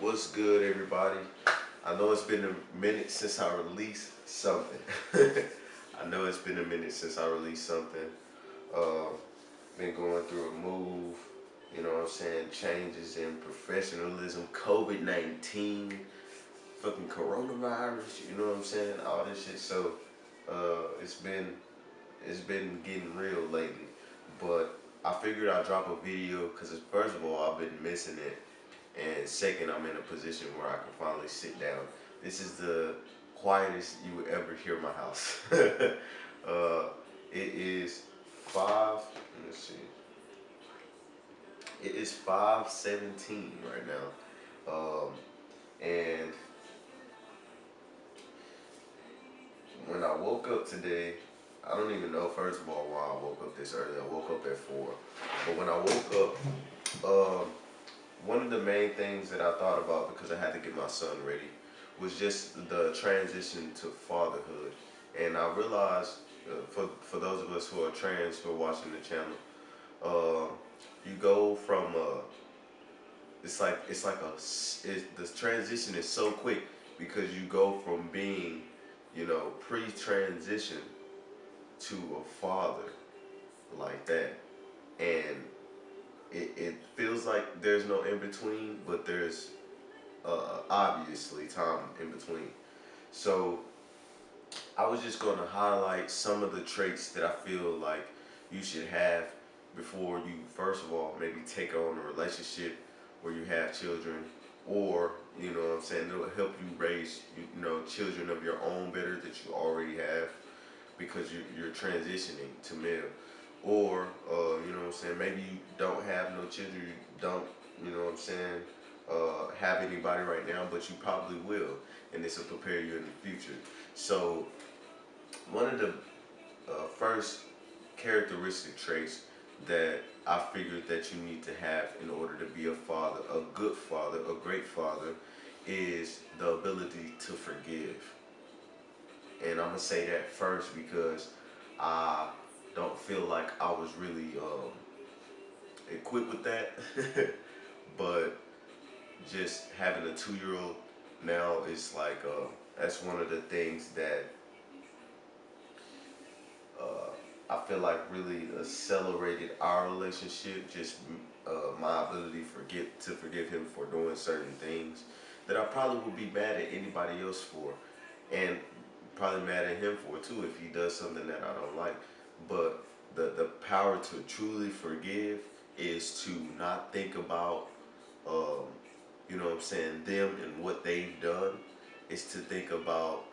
What's good, everybody? I know it's been a minute since I released something. I know it's been a minute since I released something. Uh, been going through a move, you know what I'm saying? Changes in professionalism, COVID-19, fucking coronavirus, you know what I'm saying? All this shit. So, it's been getting real lately. But I figured I'd drop a video because first of all, I've been missing it. And second, I'm in a position where I can finally sit down. This is the quietest you would ever hear my house. It is five. Let me see. It is 5:17 right now, and when I woke up today, I don't even know. First of all, why I woke up this early. I woke up at 4, but when I woke up, one of the main things that I thought about because I had to get my son ready was just the transition to fatherhood. And I realized, for those of us who are trans who are watching the channel, you go from the transition is so quick because you go from being, pre-transition to a father like that, and it feels like there's no in between, but there's obviously time in between. So I was just going to highlight some of the traits that I feel like you should have before you, first of all, maybe take on a relationship where you have children, or, you know what I'm saying, it'll help you raise, children of your own better that you already have because you're transitioning to male. Or, you know what I'm saying, maybe you don't have no children, you don't, you know what I'm saying, have anybody right now, but you probably will, and this will prepare you in the future. So, one of the first characteristic traits that I figured that you need to have in order to be a father, a good father, a great father, is the ability to forgive. And I'm gonna say that first because I don't feel like I was really equipped with that. But just having a 2-year old now is like that's one of the things that I feel like really accelerated our relationship. Just my ability to forgive him for doing certain things that I probably would be mad at anybody else for, and probably mad at him for too if he does something that I don't like. But the power to truly forgive is to not think about, you know what I'm saying, them and what they've done. Is to think about,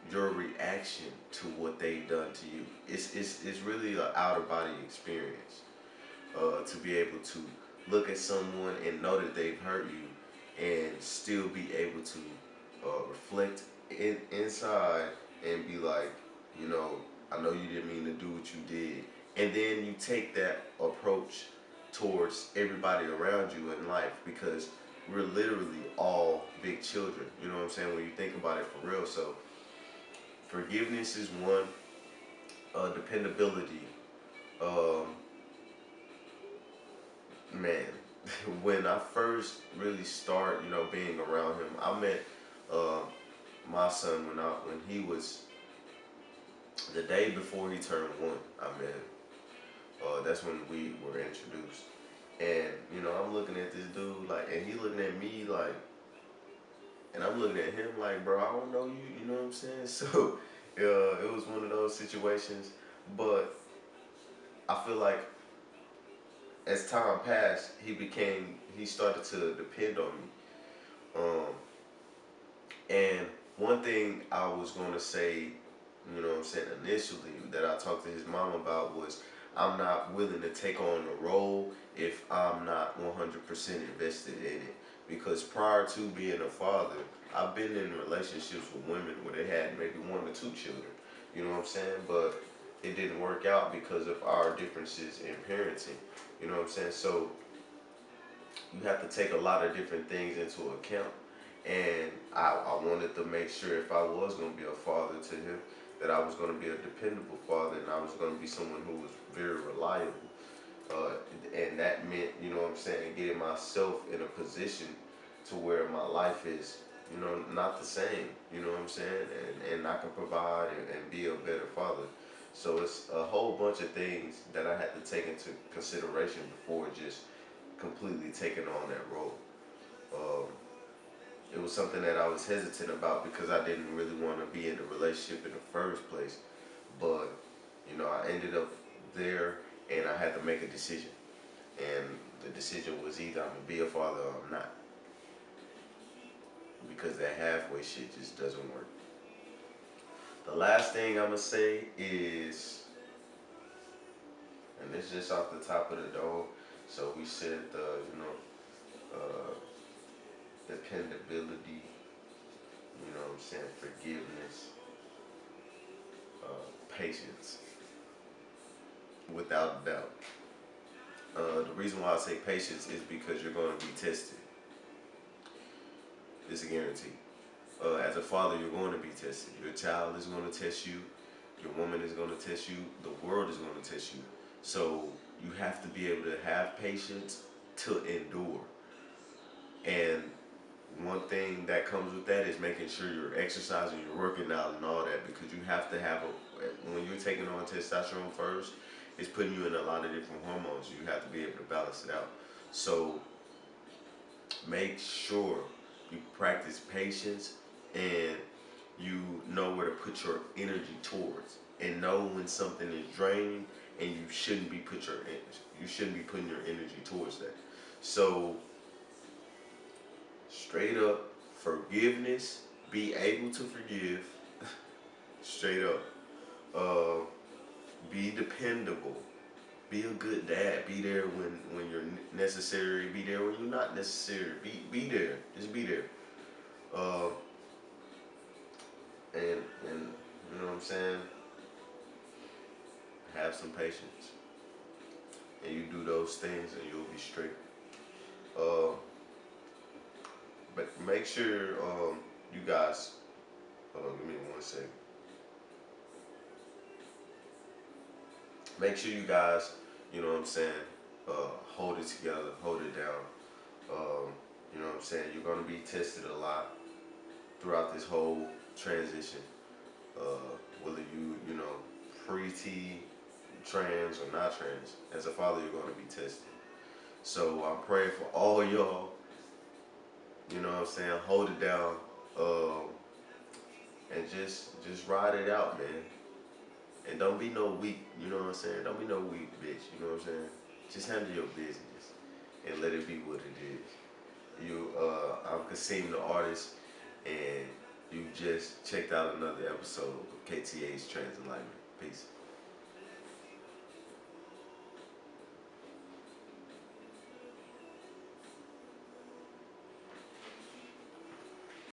your reaction to what they've done to you. It's really an out of body experience, to be able to look at someone and know that they've hurt you and still be able to reflect inside and be like, you know, I know you didn't mean to do what you did. And then you take that approach towards everybody around you in life because we're literally all big children. You know what I'm saying? When you think about it for real. So forgiveness is one. Dependability. Um, Man, when I first really start, being around him, I met uh, my son when he was the day before he turned 1. I met him. That's when we were introduced. And, I'm looking at this dude like, and he looking at me like, and I'm looking at him like, bro, I don't know you, you know what I'm saying? So, it was one of those situations. But I feel like as time passed, he started to depend on me. Um, and one thing I was going to say, you know what I'm saying, initially that I talked to his mom about was I'm not willing to take on the role if I'm not 100% invested in it. Because prior to being a father, I've been in relationships with women where they had maybe 1 or 2 children. You know what I'm saying? But it didn't work out because of our differences in parenting. You know what I'm saying? So you have to take a lot of different things into account. And I wanted to make sure if I was going to be a father to him, that I was going to be a dependable father and I was going to be someone who was very reliable. And that meant, you know what I'm saying, getting myself in a position to where my life is, not the same. You know what I'm saying? And I can provide and be a better father. So it's a whole bunch of things that I had to take into consideration before just completely taking on that role. Um, it was something that I was hesitant about because I didn't really want to be in a relationship in the first place. But I ended up there, and I had to make a decision. And the decision was either I'm gonna be a father or I'm not, because that halfway shit just doesn't work. The last thing I'm gonna say is, and this is just off the top of the dome. So we said uh, dependability. You know what I'm saying? Forgiveness, patience, without a doubt. The reason why I say patience is because you're going to be tested. It's a guarantee. As a father, you're going to be tested. Your child is going to test you. Your woman is going to test you. The world is going to test you. So you have to be able to have patience to endure. And one thing that comes with that is making sure you're exercising, you're working out, and all that, because you have to have when you're taking on testosterone first, it's putting you in a lot of different hormones. You have to be able to balance it out. So make sure you practice patience, and you know where to put your energy towards, and know when something is draining and you shouldn't be putting your energy towards that. So straight up, forgiveness, be able to forgive. Straight up, uh, be dependable, be a good dad, be there when you're necessary, be there when you're not necessary, be there, just be there. uh, and you know what I'm saying, have some patience, and you do those things and you'll be straight. uh, but make sure you guys, hold on, give me 1 second. Make sure you guys, you know what I'm saying, hold it together, hold it down. You know what I'm saying? You're going to be tested a lot throughout this whole transition. Whether pre-T, trans, or not trans. As a father, you're going to be tested. So I'm praying for all y'all. You know what I'm saying? Hold it down, and just ride it out, man. And don't be no weak. You know what I'm saying? Don't be no weak bitch. You know what I'm saying? Just handle your business and let it be what it is. I'm Kasim the artist, and you just checked out another episode of KTA's Trans Enlightenment. Peace.